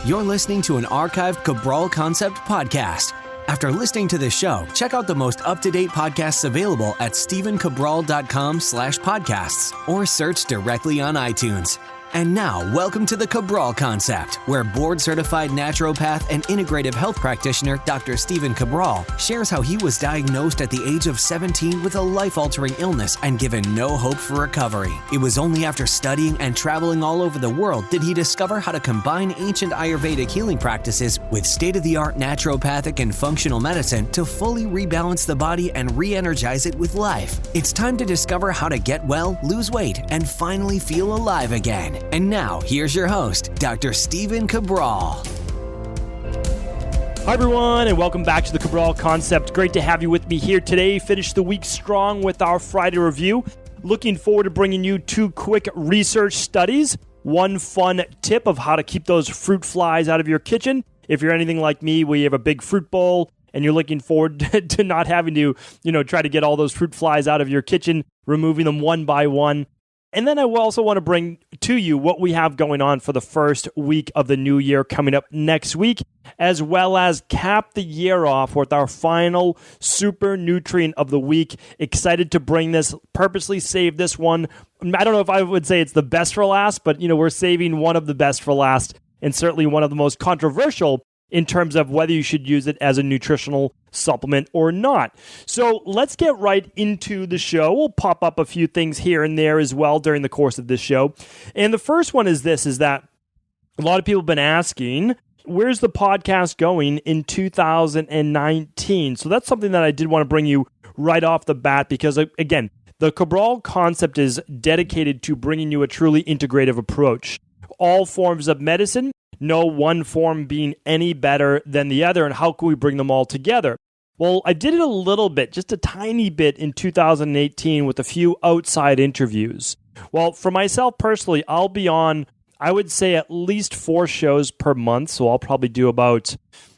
You're listening to an archived Cabral Concept podcast. After listening to this show, check out the most up-to-date podcasts available at stephencabral.com/podcasts or search directly on iTunes. And now, welcome to the Cabral Concept, where board-certified naturopath and integrative health practitioner Dr. Stephen Cabral shares how he was diagnosed at the age of 17 with a life-altering illness and given no hope for recovery. It was only after studying and traveling all over the world did he discover how to combine ancient Ayurvedic healing practices with state-of-the-art naturopathic and functional medicine to fully rebalance the body and re-energize it with life. It's time to discover how to get well, lose weight, and finally feel alive again. And now, here's your host, Dr. Stephen Cabral. Hi, everyone, and welcome back to the Cabral Concept. Great to have you with me here today. Finish the week strong with our Friday review. Looking forward to bringing you two quick research studies. One fun tip of how to keep those fruit flies out of your kitchen. If you're anything like me, where you have a big fruit bowl and you're looking forward to not having to, try to get all those fruit flies out of your kitchen, removing them one by one. And then I also want to bring to you what we have going on for the first week of the new year coming up next week, as well as cap the year off with our final super nutrient of the week. Excited to bring this, purposely save this one. I don't know if I would say it's the best for last, but we're saving one of the best for last, and certainly one of the most controversial in terms of whether you should use it as a nutritional supplement or not. So let's get right into the show. We'll pop up a few things here and there as well during the course of this show. And the first one is this, is that a lot of people have been asking, where's the podcast going in 2019? So that's something that I did want to bring you right off the bat because, again, the Cabral Concept is dedicated to bringing you a truly integrative approach. All forms of medicine, no one form being any better than the other, and how can we bring them all together? Well, I did it a little bit, just a tiny bit in 2018 with a few outside interviews. Well, for myself personally, I'll be on, I would say, at least 4 shows per month, so I'll probably do about,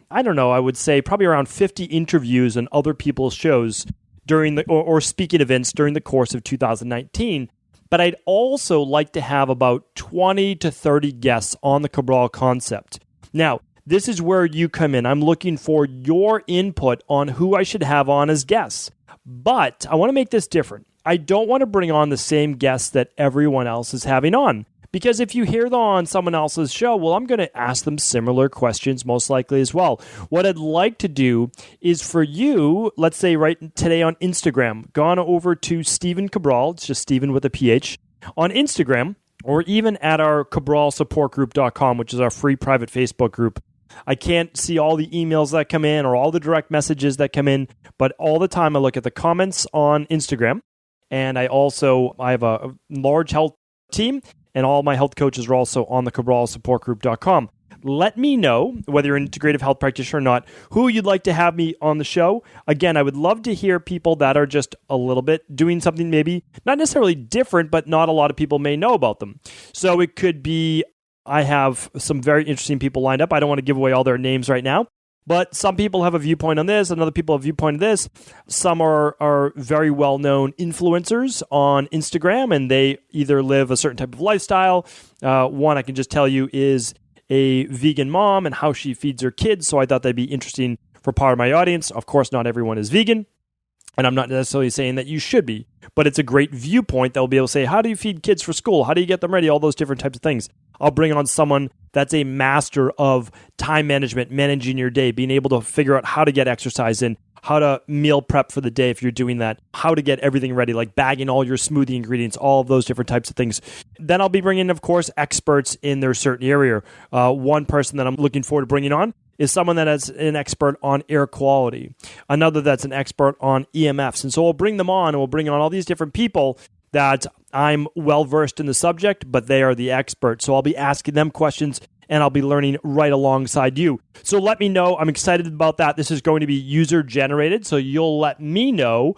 I would say probably around 50 interviews on other people's shows during the or speaking events during the course of 2019. But I'd also like to have about 20 to 30 guests on the Cabral Concept. Now, this is where you come in. I'm looking for your input on who I should have on as guests. But I want to make this different. I don't want to bring on the same guests that everyone else is having on. Because if you hear them on someone else's show, well, I'm going to ask them similar questions most likely as well. What I'd like to do is for you, let's say right today on Instagram, gone over to Stephen Cabral, it's just Stephen with a PH, on Instagram, or even at our cabralsupportgroup.com, which is our free private Facebook group. I can't see all the emails that come in or all the direct messages that come in, but all the time I look at the comments on Instagram, and I have a large health team, and all my health coaches are also on the cabralsupportgroup.com. Let me know, whether you're an integrative health practitioner or not, who you'd like to have me on the show. Again, I would love to hear people that are just a little bit doing something maybe not necessarily different, but not a lot of people may know about them. So it could be, I have some very interesting people lined up. I don't want to give away all their names right now. But some people have a viewpoint on this, and other people have a viewpoint on this. Some are very well-known influencers on Instagram, and they either live a certain type of lifestyle. One I can just tell you is a vegan mom and how she feeds her kids, so I thought that'd be interesting for part of my audience. Of course, not everyone is vegan, and I'm not necessarily saying that you should be, but it's a great viewpoint that will be able to say, how do you feed kids for school? How do you get them ready? All those different types of things. I'll bring on someone that's a master of time management, managing your day, being able to figure out how to get exercise in, how to meal prep for the day if you're doing that, how to get everything ready, like bagging all your smoothie ingredients, all of those different types of things. Then I'll be bringing, of course, experts in their certain area. One person that I'm looking forward to bringing on is someone that is an expert on air quality, another that's an expert on EMFs. And so we'll bring them on, and we'll bring on all these different people that I'm well-versed in the subject, but they are the experts. So I'll be asking them questions, and I'll be learning right alongside you. So let me know. I'm excited about that. This is going to be user-generated, so you'll let me know,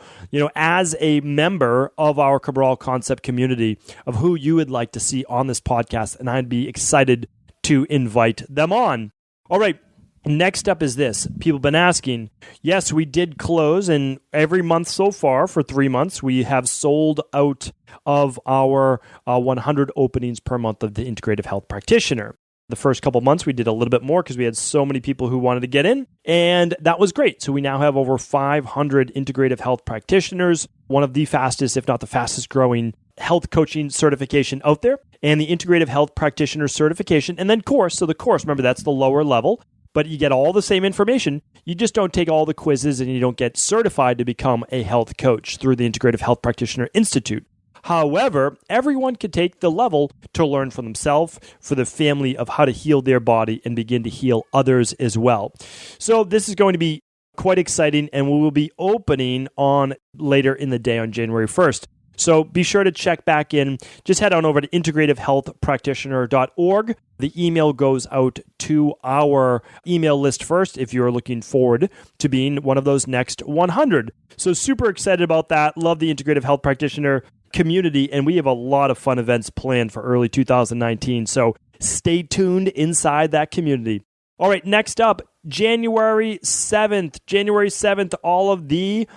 as a member of our Cabral Concept community, of who you would like to see on this podcast, and I'd be excited to invite them on. All right. Next up is this. People have been asking, yes, we did close, and every month so far for 3 months, we have sold out of our 100 openings per month of the Integrative Health Practitioner. The first couple months, we did a little bit more because we had so many people who wanted to get in, and that was great. So we now have over 500 integrative health practitioners, one of the fastest, if not the fastest growing health coaching certification out there, and the integrative health practitioner certification, and then course. So the course, remember, that's the lower level, but you get all the same information. You just don't take all the quizzes and you don't get certified to become a health coach through the Integrative Health Practitioner Institute. However, everyone can take the level to learn for themselves, for the family, of how to heal their body and begin to heal others as well. So this is going to be quite exciting, and we will be opening on later in the day on January 1st. So be sure to check back in. Just head on over to integrativehealthpractitioner.org. The email goes out to our email list first if you're looking forward to being one of those next 100. So super excited about that. Love the Integrative Health Practitioner community, and we have a lot of fun events planned for early 2019. So stay tuned inside that community. All right, next up, January 7th. January 7th, all of the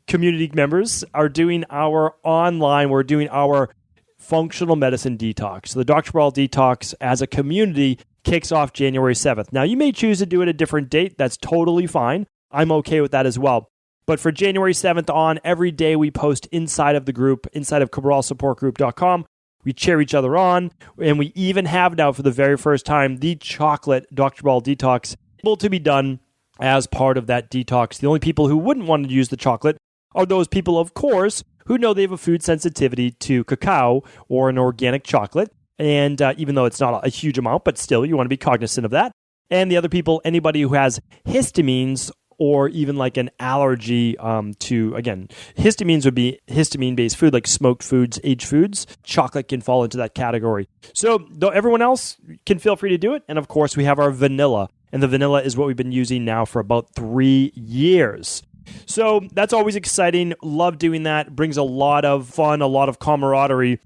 community members are doing we're doing our functional medicine detox. So the Dr. Cabral Detox as a community kicks off January 7th. Now, you may choose to do it a different date. That's totally fine. I'm okay with that as well. But for January 7th on, every day we post inside of the group, inside of CabralSupportGroup.com. We cheer each other on, and we even have now, for the very first time, the chocolate Dr. Cabral Detox able to be done as part of that detox. The only people who wouldn't want to use the chocolate are those people, of course, who know they have a food sensitivity to cacao or an organic chocolate. And even though it's not a huge amount, but still, you want to be cognizant of that. And the other people, anybody who has histamines or even like an allergy to, again, histamines would be histamine-based food like smoked foods, aged foods. Chocolate can fall into that category. So though everyone else can feel free to do it. And of course, we have our vanilla. And the vanilla is what we've been using now for about 3 years. So that's always exciting. Love doing that. Brings a lot of fun, a lot of camaraderie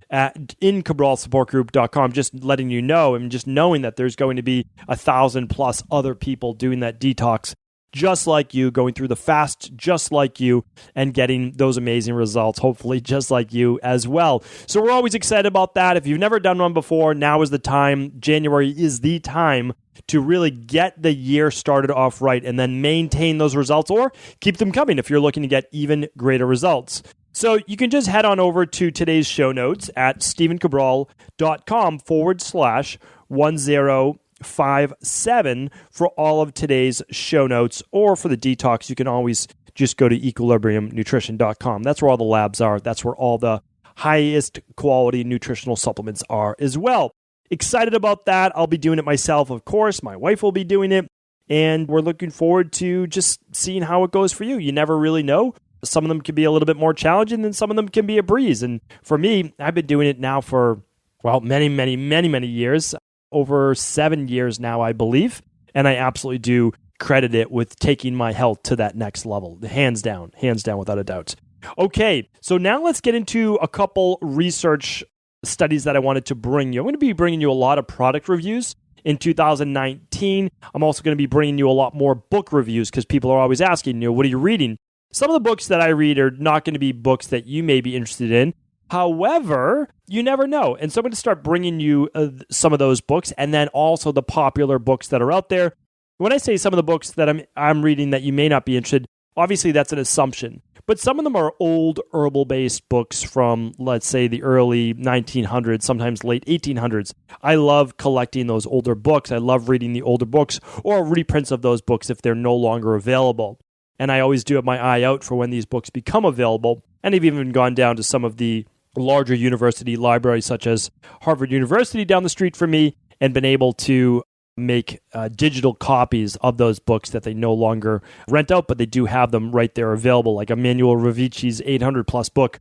in CabralSupportGroup.com. Just letting you know, and just knowing that there's going to be 1,000+ other people doing that detox just like you, going through the fast just like you, and getting those amazing results, hopefully just like you as well. So we're always excited about that. If you've never done one before, now is the time. January is the time to really get the year started off right and then maintain those results or keep them coming if you're looking to get even greater results. So you can just head on over to today's show notes at StephenCabral.com/1057 for all of today's show notes, or for the detox, you can always just go to equilibriumnutrition.com. That's where all the labs are. That's where all the highest quality nutritional supplements are as well. Excited about that. I'll be doing it myself, of course. My wife will be doing it, and we're looking forward to just seeing how it goes for you. You never really know. Some of them can be a little bit more challenging, and some of them can be a breeze. And for me, I've been doing it now for, many years. Over 7 years now, I believe. And I absolutely do credit it with taking my health to that next level. Hands down, without a doubt. Okay, so now let's get into a couple research studies that I wanted to bring you. I'm going to be bringing you a lot of product reviews in 2019. I'm also going to be bringing you a lot more book reviews because people are always asking, what are you reading? Some of the books that I read are not going to be books that you may be interested in. However, you never know. And so I'm going to start bringing you some of those books, and then also the popular books that are out there. When I say some of the books that I'm reading that you may not be interested, obviously that's an assumption. But some of them are old herbal-based books from, let's say, the early 1900s, sometimes late 1800s. I love collecting those older books. I love reading the older books or reprints of those books if they're no longer available. And I always do have my eye out for when these books become available. And I've even gone down to some of the larger university libraries, such as Harvard University down the street from me, and been able to make digital copies of those books that they no longer rent out, but they do have them right there available, like Emmanuel Ravicci's 800-plus book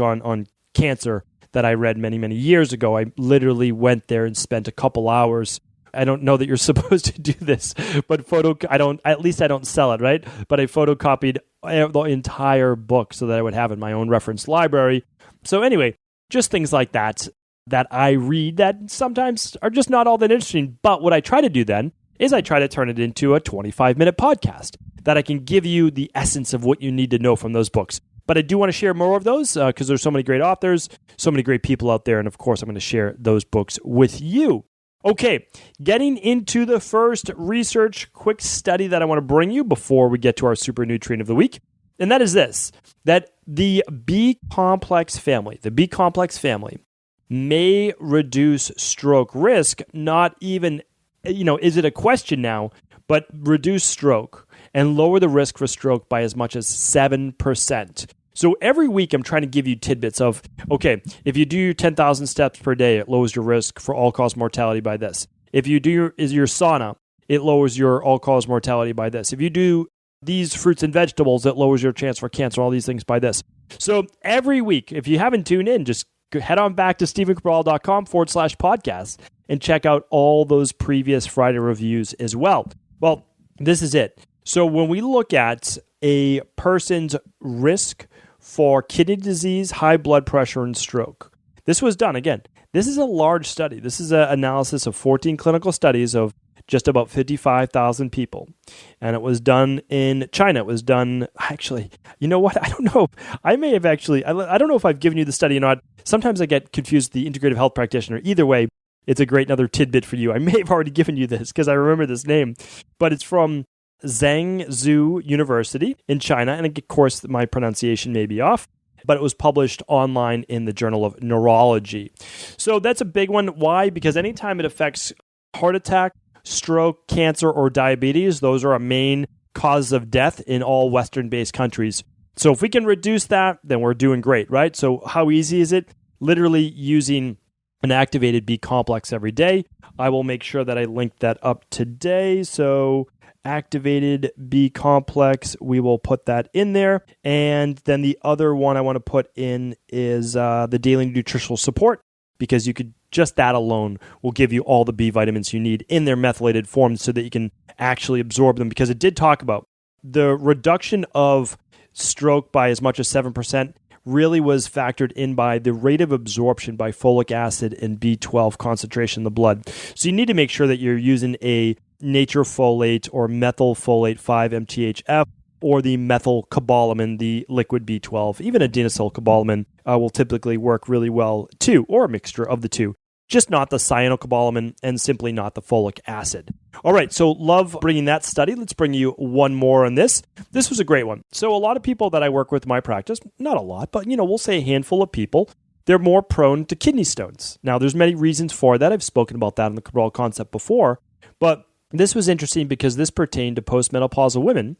on cancer that I read many years ago. I literally went there and spent a couple hours. I don't know that you're supposed to do this, but I don't sell it, right? But I photocopied the entire book so that I would have it in my own reference library. So anyway, just things like that I read that sometimes are just not all that interesting. But what I try to do then is I try to turn it into a 25-minute podcast that I can give you the essence of what you need to know from those books. But I do want to share more of those because there's so many great authors, so many great people out there. And of course, I'm going to share those books with you. Okay, getting into the first research quick study that I want to bring you before we get to our super nutrient of the week. And that is this, that the B complex family may reduce stroke risk, not even, is it a question now, but reduce stroke and lower the risk for stroke by as much as 7%. So every week I'm trying to give you tidbits of, okay, if you do your 10,000 steps per day, it lowers your risk for all-cause mortality by this. If you do your sauna, it lowers your all-cause mortality by this. If you do these fruits and vegetables, it lowers your chance for cancer, all these things by this. So every week, if you haven't tuned in, just head on back to stephencabral.com/podcast and check out all those previous Friday reviews as well. Well, this is it. So when we look at a person's risk for kidney disease, high blood pressure, and stroke, this was done, again, this is a large study. This is an analysis of 14 clinical studies of just about 55,000 people. And it was done in China. It was done, actually, you know what? I don't know. I may have actually, I don't know if I've given you the study or not. Sometimes I get confused with the integrative health practitioner. Either way, it's a great another tidbit for you. I may have already given you this because I remember this name, but it's from Zhangzhou University in China. And of course, my pronunciation may be off, but it was published online in the Journal of Neurology. So that's a big one. Why? Because anytime it affects heart attack, stroke, cancer, or diabetes, those are our main causes of death in all Western-based countries. So if we can reduce that, then we're doing great, right? So how easy is it? Literally using an activated B complex every day. I will make sure that I link that up today. So activated B complex, we will put that in there. And then the other one I want to put in is the daily nutritional support, because you could just that alone will give you all the B vitamins you need in their methylated form so that you can actually absorb them, because it did talk about the reduction of stroke by as much as 7% really was factored in by the rate of absorption by folic acid and B12 concentration in the blood. So you need to make sure that you're using a nature folate or methylfolate 5-MTHF or the methylcobalamin, the liquid B12. Even adenosylcobalamin will typically work really well too, or a mixture of the two. Just not the cyanocobalamin and simply not the folic acid. All right, so love bringing that study. Let's bring you one more on this. This was a great one. So a lot of people that I work with in my practice, not a lot, but we'll say a handful of people, they're more prone to kidney stones. Now, there's many reasons for that. I've spoken about that in the Cabral concept before, but this was interesting because this pertained to postmenopausal women.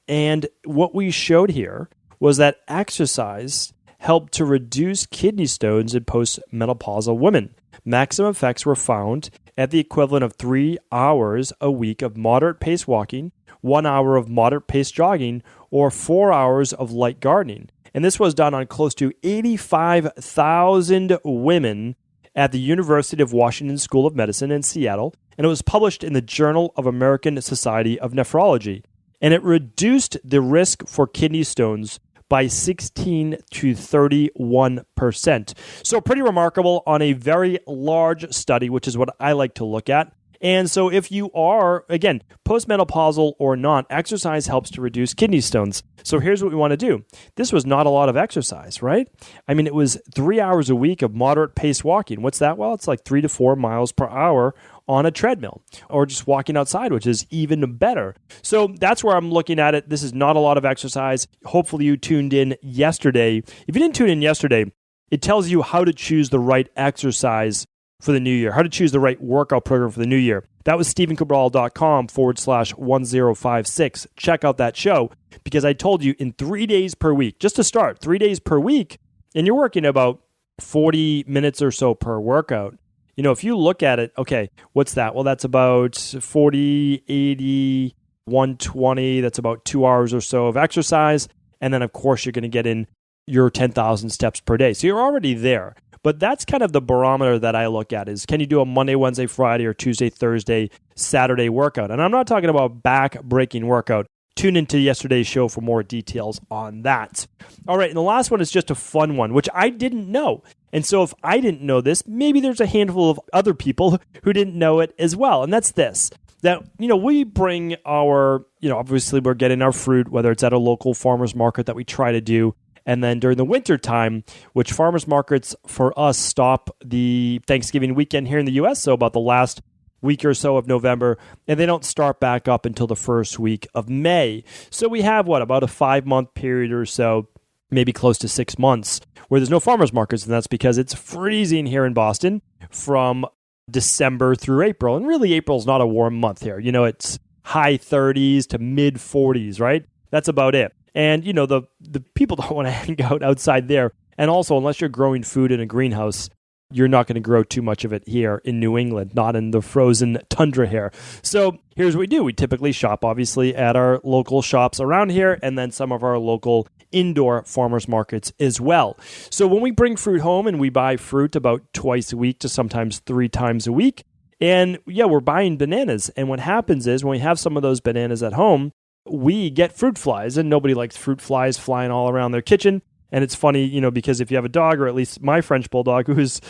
And what we showed here was that exercise helped to reduce kidney stones in postmenopausal women. Maximum effects were found at the equivalent of 3 hours a week of moderate pace walking, 1 hour of moderate pace jogging, or 4 hours of light gardening. And this was done on close to 85,000 women at the University of Washington School of Medicine in Seattle, and it was published in the Journal of American Society of Nephrology. And it reduced the risk for kidney stones by 16 to 31%. So pretty remarkable on a very large study, which is what I like to look at. And so if you are, again, postmenopausal or not, exercise helps to reduce kidney stones. So here's what we want to do. This was not a lot of exercise, right? I mean, it was 3 hours a week of moderate pace walking. What's that? Well, it's like 3 to 4 miles per hour on a treadmill, or just walking outside, which is even better. So that's where I'm looking at it. This is not a lot of exercise. Hopefully you tuned in yesterday. If you didn't tune in yesterday, it tells you how to choose the right exercise for the new year, how to choose the right workout program for the new year. That was stephencabral.com/1056. Check out that show, because I told you in 3 days per week, just to start, 3 days per week, and you're working about 40 minutes or so per workout. If you look at it, okay, what's that? Well, that's about 40, 80, 120. That's about 2 hours or so of exercise. And then, of course, you're going to get in your 10,000 steps per day. So you're already there. But that's kind of the barometer that I look at is, can you do a Monday, Wednesday, Friday, or Tuesday, Thursday, Saturday workout? And I'm not talking about back-breaking workout. Tune into yesterday's show for more details on that. All right, and the last one is just a fun one, which I didn't know. And so if I didn't know this, maybe there's a handful of other people who didn't know it as well. And that's this, that, we bring our, obviously we're getting our fruit, whether it's at a local farmer's market that we try to do, And then during the winter time, which farmers markets for us stop the Thanksgiving weekend here in the U.S., so about the last week or so of November, and they don't start back up until the first week of May. So we have, about a 5-month period or so, maybe close to 6 months, where there's no farmers markets, and that's because it's freezing here in Boston from December through April. And really, April's not a warm month here. It's high 30s to mid 40s, right? That's about it. And, the people don't want to hang out outside there. And also, unless you're growing food in a greenhouse, you're not going to grow too much of it here in New England, not in the frozen tundra here. So here's what we do. We typically shop, obviously, at our local shops around here, and then some of our local indoor farmers markets as well. So when we bring fruit home, and we buy fruit about twice a week to sometimes 3 times a week, and we're buying bananas. And what happens is when we have some of those bananas at home, we get fruit flies, and nobody likes fruit flies flying all around their kitchen. And it's funny, because if you have a dog, or at least my French bulldog, who's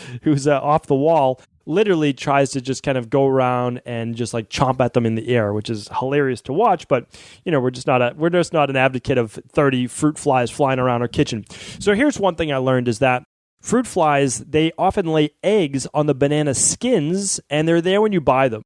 off the wall, literally tries to just kind of go around and just like chomp at them in the air, which is hilarious to watch. But we're just not an advocate of 30 fruit flies flying around our kitchen. So here's one thing I learned is that fruit flies, they often lay eggs on the banana skins, and they're there when you buy them.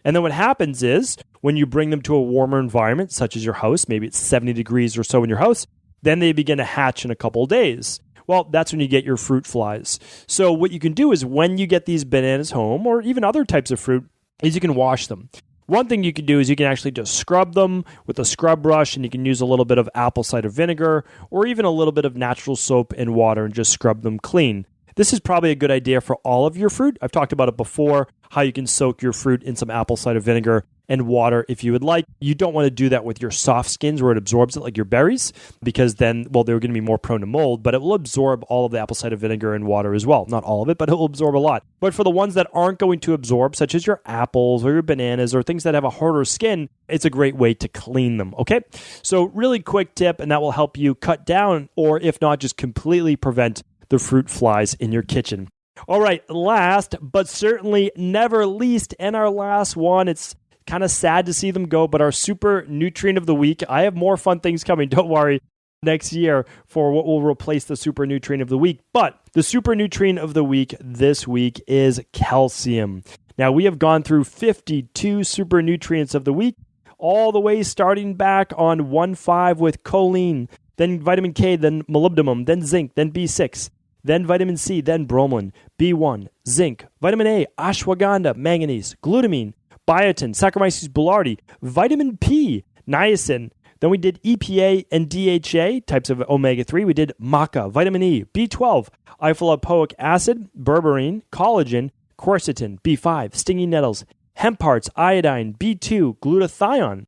And then what happens is when you bring them to a warmer environment, such as your house, maybe it's 70 degrees or so in your house, then they begin to hatch in a couple of days. Well, that's when you get your fruit flies. So what you can do is when you get these bananas home, or even other types of fruit, is you can wash them. One thing you can do is you can actually just scrub them with a scrub brush, and you can use a little bit of apple cider vinegar or even a little bit of natural soap and water and just scrub them clean. This is probably a good idea for all of your fruit. I've talked about it before, how you can soak your fruit in some apple cider vinegar and water if you would like. You don't want to do that with your soft skins where it absorbs it, like your berries, because then, they're going to be more prone to mold, but it will absorb all of the apple cider vinegar and water as well. Not all of it, but it will absorb a lot. But for the ones that aren't going to absorb, such as your apples or your bananas or things that have a harder skin, it's a great way to clean them, okay? So really quick tip, and that will help you cut down, or if not, just completely prevent the fruit flies in your kitchen. All right, last but certainly never least, and our last one, it's kind of sad to see them go, but our super nutrient of the week. I have more fun things coming, don't worry, next year for what will replace the super nutrient of the week. But the super nutrient of the week this week is calcium. Now, we have gone through 52 super nutrients of the week, all the way starting back on 1-5 with choline, then vitamin K, then molybdenum, then zinc, then B6, then vitamin C, then bromelain, B1, zinc, vitamin A, ashwagandha, manganese, glutamine, biotin, Saccharomyces boulardii, vitamin P, niacin. Then we did EPA and DHA, types of omega-3. We did maca, vitamin E, B12, isolipoic acid, berberine, collagen, quercetin, B5, stinging nettles, hemp hearts, iodine, B2, glutathione,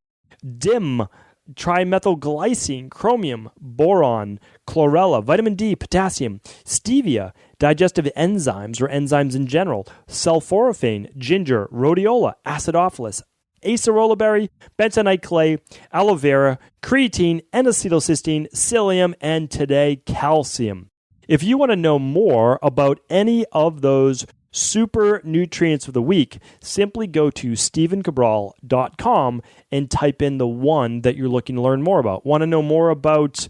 DIM, trimethylglycine, chromium, boron, chlorella, vitamin D, potassium, stevia, digestive enzymes or enzymes in general, sulforaphane, ginger, rhodiola, acidophilus, acerola berry, bentonite clay, aloe vera, creatine, N-acetylcysteine, psyllium, and today calcium. If you want to know more about any of those super nutrients of the week, simply go to stevencabral.com and type in the one that you're looking to learn more about. Want to know more about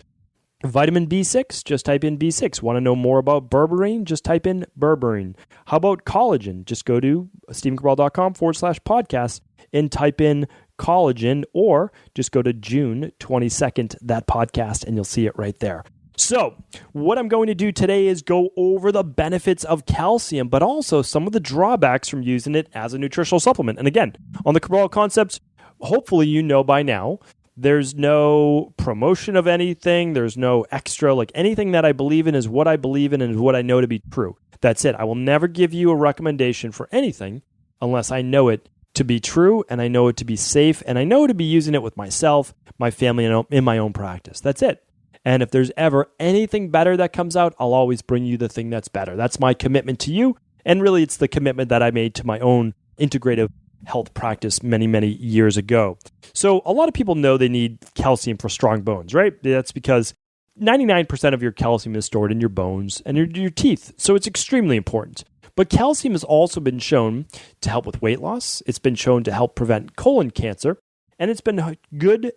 vitamin B6? Just type in B6. Want to know more about berberine? Just type in berberine. How about collagen? Just go to stevencabral.com/podcast and type in collagen, or just go to June 22nd, that podcast, and you'll see it right there. So what I'm going to do today is go over the benefits of calcium, but also some of the drawbacks from using it as a nutritional supplement. And again, on the Cabral Concepts, hopefully you know by now, there's no promotion of anything. There's no extra, anything that I believe in is what I believe in and is what I know to be true. That's it. I will never give you a recommendation for anything unless I know it to be true and I know it to be safe and I know to be using it with myself, my family, and in my own practice. That's it. And if there's ever anything better that comes out, I'll always bring you the thing that's better. That's my commitment to you. And really, it's the commitment that I made to my own integrative health practice many, many years ago. So a lot of people know they need calcium for strong bones, right? That's because 99% of your calcium is stored in your bones and your teeth. So it's extremely important. But calcium has also been shown to help with weight loss. It's been shown to help prevent colon cancer. And it's been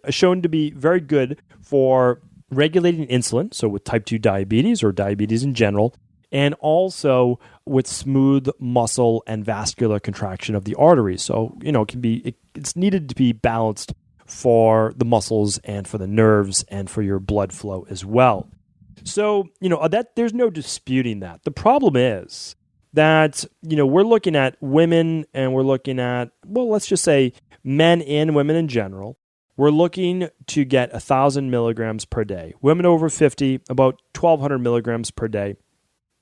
shown to be very good for regulating insulin, so with type 2 diabetes or diabetes in general, and also with smooth muscle and vascular contraction of the arteries. So, it's needed to be balanced for the muscles and for the nerves and for your blood flow as well. So, that there's no disputing that. The problem is that, we're looking at women and we're looking at, let's just say men and women in general. We're looking to get 1,000 milligrams per day. Women over 50, about 1,200 milligrams per day.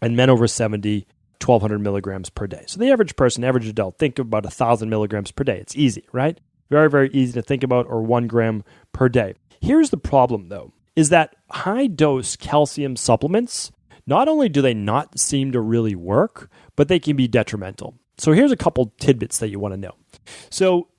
And men over 70, 1,200 milligrams per day. So the average person, average adult, think about 1,000 milligrams per day. It's easy, right? Very, very easy to think about, or 1 gram per day. Here's the problem, though, is that high-dose calcium supplements, not only do they not seem to really work, but they can be detrimental. So here's a couple tidbits that you want to know. So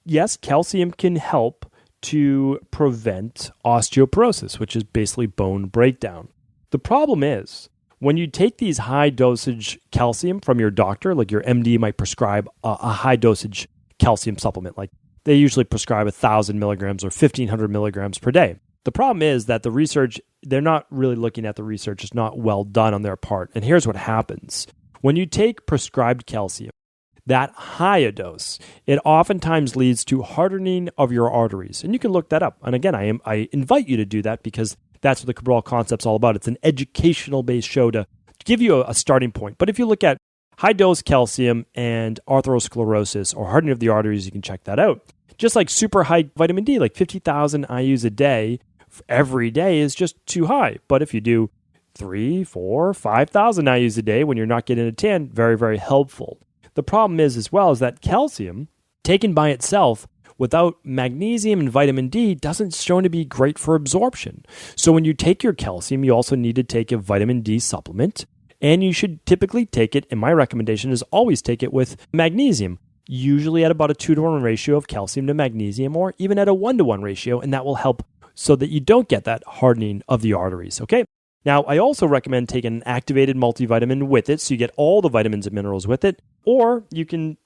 yes, calcium can help to prevent osteoporosis, which is basically bone breakdown. The problem is, when you take these high dosage calcium from your doctor, like your MD might prescribe a high dosage calcium supplement, like they usually prescribe 1,000 milligrams or 1,500 milligrams per day. The problem is that the research, they're not really looking at the research. It's not well done on their part. And here's what happens. When you take prescribed calcium, that high a dose, it oftentimes leads to hardening of your arteries. And you can look that up. And again, I invite you to do that because that's what the Cabral Concept's all about. It's an educational-based show to give you a starting point. But if you look at high-dose calcium and atherosclerosis or hardening of the arteries, you can check that out. Just like super high vitamin D, like 50,000 IUs a day, every day is just too high. But if you do 3, 4, 5,000 IUs a day when you're not getting a tan, very, very helpful. The problem is as well is that calcium, taken by itself, without magnesium and vitamin D, doesn't show to be great for absorption. So when you take your calcium, you also need to take a vitamin D supplement, and you should typically take it, and my recommendation is always take it with magnesium, usually at about a 2-to-1 ratio of calcium to magnesium, or even at a 1-to-1 ratio, and that will help so that you don't get that hardening of the arteries, okay? Now, I also recommend taking an activated multivitamin with it, so you get all the vitamins and minerals with it, or you can,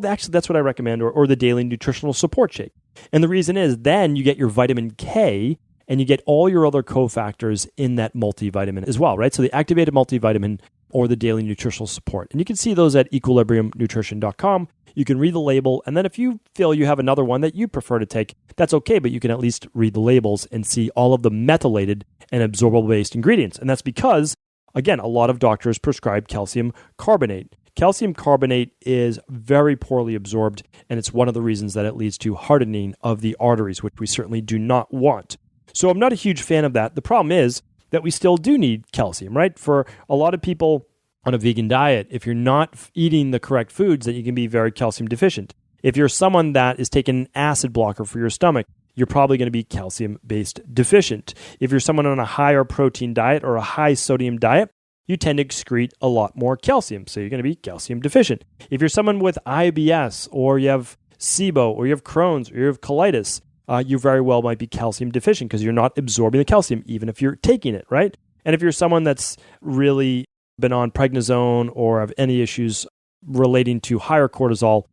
actually, that's what I recommend, or the daily nutritional support shake. And the reason is then you get your vitamin K, and you get all your other cofactors in that multivitamin as well, right? So the activated multivitamin or the daily nutritional support. And you can see those at equilibriumnutrition.com. You can read the label, and then if you feel you have another one that you prefer to take, that's okay, but you can at least read the labels and see all of the methylated and absorbable-based ingredients. And that's because, again, a lot of doctors prescribe calcium carbonate. Calcium carbonate is very poorly absorbed, and it's one of the reasons that it leads to hardening of the arteries, which we certainly do not want. So I'm not a huge fan of that. The problem is that we still do need calcium, right? For a lot of people on a vegan diet, if you're not eating the correct foods, then you can be very calcium deficient. If you're someone that is taking an acid blocker for your stomach, you're probably going to be calcium-based deficient. If you're someone on a higher protein diet or a high sodium diet, you tend to excrete a lot more calcium, so you're going to be calcium deficient. If you're someone with IBS, or you have SIBO, or you have Crohn's, or you have colitis, you very well might be calcium deficient because you're not absorbing the calcium, even if you're taking it, right? And if you're someone that's really been on prednisone or have any issues relating to higher cortisol,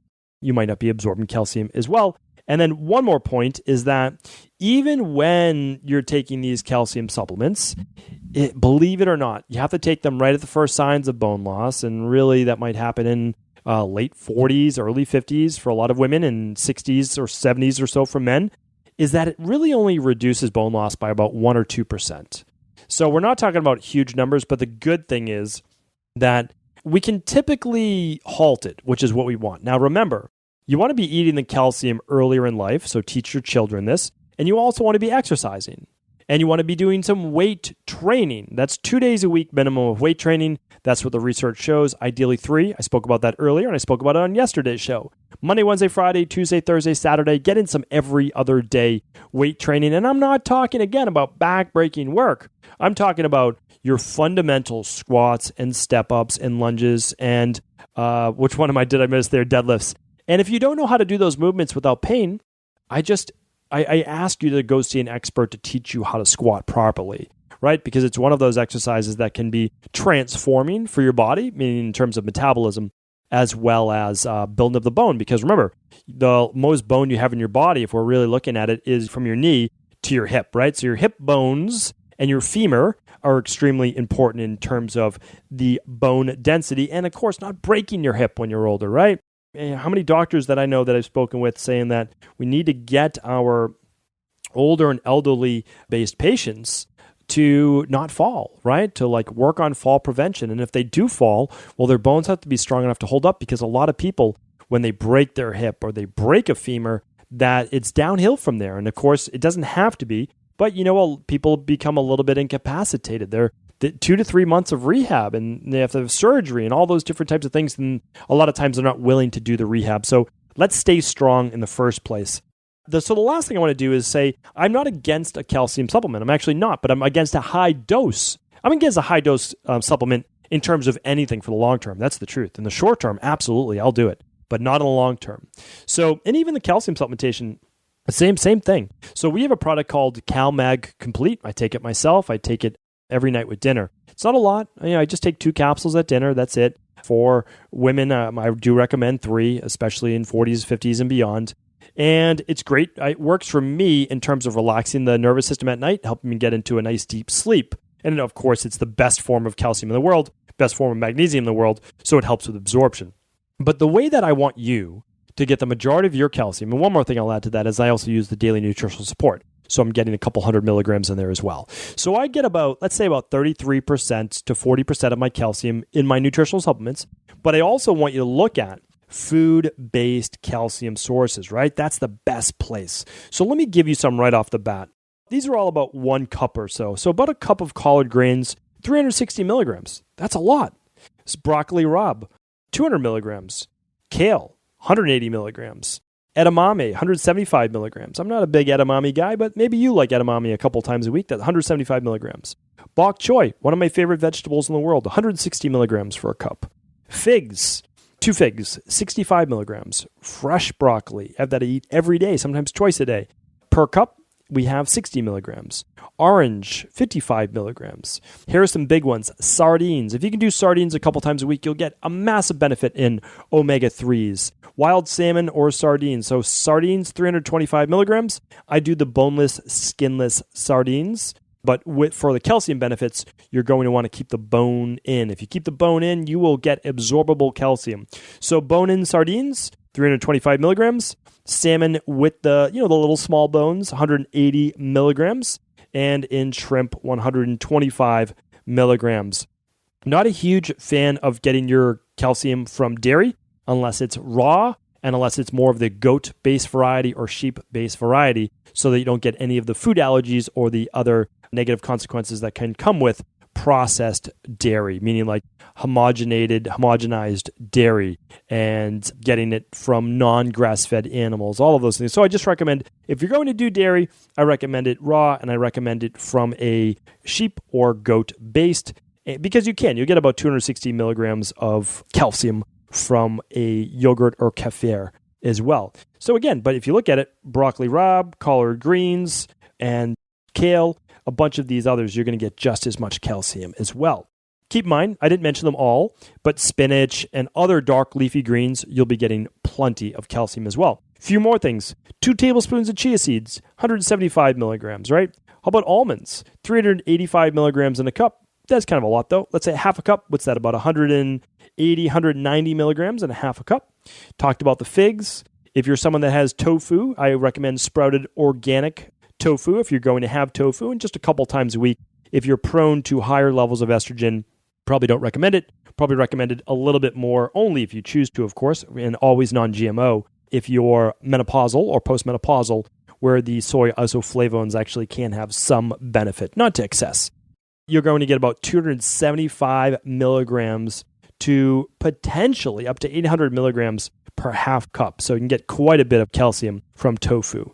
you might not be absorbing calcium as well. And then one more point is that even when you're taking these calcium supplements, believe it or not, you have to take them right at the first signs of bone loss. And really that might happen in late 40s, early 50s for a lot of women, and 60s or 70s or so for men, is that it really only reduces bone loss by about 1 or 2%. So we're not talking about huge numbers, but the good thing is that we can typically halt it, which is what we want. Now remember, you want to be eating the calcium earlier in life, so teach your children this, and you also want to be exercising. And you want to be doing some weight training. That's 2 days a week minimum of weight training. That's what the research shows. Ideally 3. I spoke about that earlier, and I spoke about it on yesterday's show. Monday, Wednesday, Friday, Tuesday, Thursday, Saturday. Get in some every other day weight training. And I'm not talking, again, about back-breaking work. I'm talking about your fundamental squats and step-ups and lunges and which one did I miss there? Deadlifts. And if you don't know how to do those movements without pain, I ask you to go see an expert to teach you how to squat properly, right? Because it's one of those exercises that can be transforming for your body, meaning in terms of metabolism, as well as building up the bone. Because remember, the most bone you have in your body, if we're really looking at it, is from your knee to your hip, right? So your hip bones and your femur are extremely important in terms of the bone density and, of course, not breaking your hip when you're older, right? And how many doctors that I know that I've spoken with saying that we need to get our older and elderly based patients to not fall, right? To like work on fall prevention. And if they do fall, well, their bones have to be strong enough to hold up, because a lot of people, when they break their hip or they break a femur, that it's downhill from there. And of course, it doesn't have to be, but people become a little bit incapacitated. They're 2 to 3 months of rehab, and they have to have surgery and all those different types of things. And a lot of times they're not willing to do the rehab. So let's stay strong in the first place. So the last thing I want to do is say, I'm not against a calcium supplement. I'm actually not, but I'm against a high dose. I'm against a high dose supplement in terms of anything for the long term. That's the truth. In the short term, absolutely, I'll do it, but not in the long term. So, and even the calcium supplementation, same thing. So we have a product called CalMag Complete. I take it myself. I take it every night with dinner. It's not a lot. I just take 2 capsules at dinner. That's it. For women, I do recommend 3, especially in 40s, 50s, and beyond. And it's great. It works for me in terms of relaxing the nervous system at night, helping me get into a nice deep sleep. And of course, it's the best form of calcium in the world, best form of magnesium in the world, so it helps with absorption. But the way that I want you to get the majority of your calcium, and one more thing I'll add to that is I also use the daily nutritional support. So I'm getting a couple 100 milligrams in there as well. So I get let's say about 33% to 40% of my calcium in my nutritional supplements. But I also want you to look at food-based calcium sources, right? That's the best place. So let me give you some right off the bat. These are all about 1 cup or so. So about a cup of collard greens, 360 milligrams. That's a lot. It's broccoli rabe, 200 milligrams. Kale, 180 milligrams. Edamame, 175 milligrams. I'm not a big edamame guy, but maybe you like edamame a couple times a week. That's 175 milligrams. Bok choy, one of my favorite vegetables in the world, 160 milligrams for a cup. Figs, 2 figs, 65 milligrams. Fresh broccoli, have that to eat every day, sometimes twice a day. Per cup, we have 60 milligrams. Orange, 55 milligrams. Here are some big ones. Sardines. If you can do sardines a couple times a week, you'll get a massive benefit in omega-3s. Wild salmon or sardines. So sardines, 325 milligrams. I do the boneless, skinless sardines. But for the calcium benefits, you're going to want to keep the bone in. If you keep the bone in, you will get absorbable calcium. So bone-in sardines, 325 milligrams. Salmon with the little small bones, 180 milligrams. And in shrimp, 125 milligrams. Not a huge fan of getting your calcium from dairy unless it's raw and unless it's more of the goat-based variety or sheep-based variety, so that you don't get any of the food allergies or the other negative consequences that can come with processed dairy, meaning like homogenized dairy and getting it from non-grass-fed animals, all of those things. So I just recommend, if you're going to do dairy, I recommend it raw, and I recommend it from a sheep or goat-based, because you'll get about 260 milligrams of calcium from a yogurt or kefir as well. So again, but if you look at it, broccoli rabe, collard greens, and kale, a bunch of these others, you're going to get just as much calcium as well. Keep in mind, I didn't mention them all, but spinach and other dark leafy greens, you'll be getting plenty of calcium as well. A few more things. 2 tablespoons of chia seeds, 175 milligrams, right? How about almonds? 385 milligrams in a cup. That's kind of a lot, though. Let's say half a cup. What's that? About 180, 190 milligrams in a half a cup. Talked about the figs. If you're someone that has tofu, I recommend sprouted organic tofu if you're going to have tofu, and just a couple times a week. If you're prone to higher levels of estrogen, probably don't recommend it. Probably recommend it a little bit more, only if you choose to, of course, and always non-GMO. If you're menopausal or postmenopausal, where the soy isoflavones actually can have some benefit, not to excess. You're going to get about 275 milligrams to potentially up to 800 milligrams per half cup. So you can get quite a bit of calcium from tofu.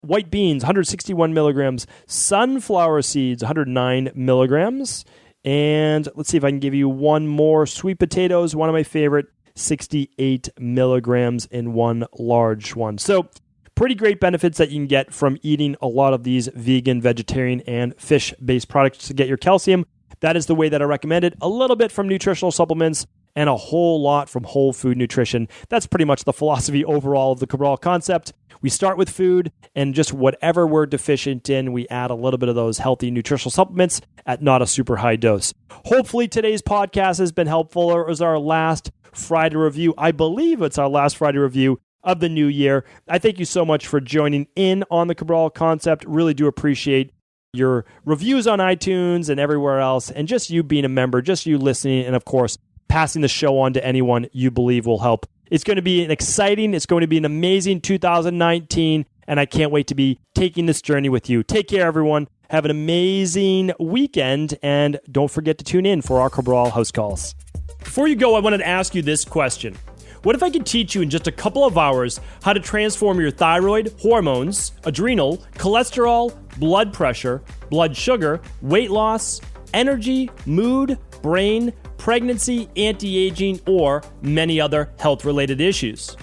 White beans, 161 milligrams. Sunflower seeds, 109 milligrams. And let's see if I can give you one more. Sweet potatoes, one of my favorite, 68 milligrams in one large one. So pretty great benefits that you can get from eating a lot of these vegan, vegetarian, and fish-based products to get your calcium. That is the way that I recommend it. A little bit from nutritional supplements and a whole lot from whole food nutrition. That's pretty much the philosophy overall of the Cabral concept. We start with food, and just whatever we're deficient in, we add a little bit of those healthy nutritional supplements at not a super high dose. Hopefully today's podcast has been helpful. It was our last Friday review. I believe it's our last Friday review of the new year. I thank you so much for joining in on the Cabral Concept. Really do appreciate your reviews on iTunes and everywhere else, and just you being a member, just you listening, and of course, passing the show on to anyone you believe will help. It's going to be it's going to be an amazing 2019, and I can't wait to be taking this journey with you. Take care, everyone. Have an amazing weekend, and don't forget to tune in for our Cabral House Calls. Before you go, I wanted to ask you this question. What if I could teach you in just a couple of hours how to transform your thyroid, hormones, adrenal, cholesterol, blood pressure, blood sugar, weight loss, energy, mood, brain, pregnancy, anti-aging, or many other health-related issues?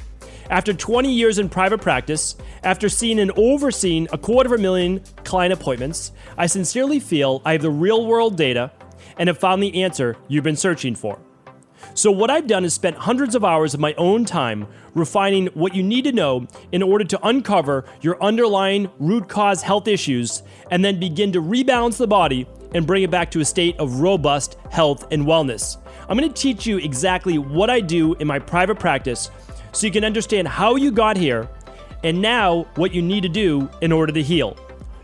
After 20 years in private practice, after seeing and overseeing 250,000 client appointments, I sincerely feel I have the real-world data and have found the answer you've been searching for. So what I've done is spent hundreds of hours of my own time refining what you need to know in order to uncover your underlying root cause health issues and then begin to rebalance the body and bring it back to a state of robust health and wellness. I'm going to teach you exactly what I do in my private practice so you can understand how you got here and now what you need to do in order to heal.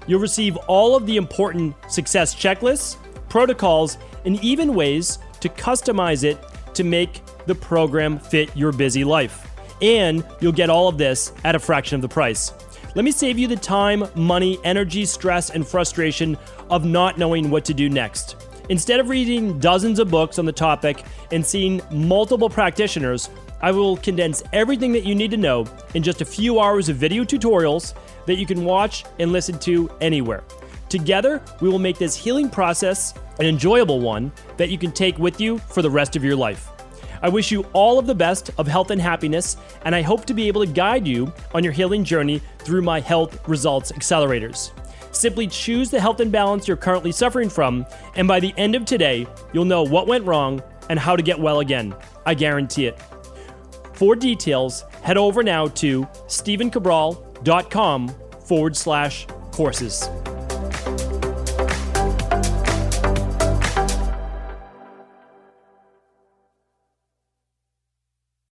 You'll receive all of the important success checklists, protocols, and even ways to customize it to make the program fit your busy life. And you'll get all of this at a fraction of the price. Let me save you the time, money, energy, stress, and frustration of not knowing what to do next. Instead of reading dozens of books on the topic and seeing multiple practitioners, I will condense everything that you need to know in just a few hours of video tutorials that you can watch and listen to anywhere. Together, we will make this healing process an enjoyable one that you can take with you for the rest of your life. I wish you all of the best of health and happiness, and I hope to be able to guide you on your healing journey through my Health Results Accelerators. Simply choose the health imbalance you're currently suffering from, and by the end of today, you'll know what went wrong and how to get well again. I guarantee it. For details, head over now to stephencabral.com/courses.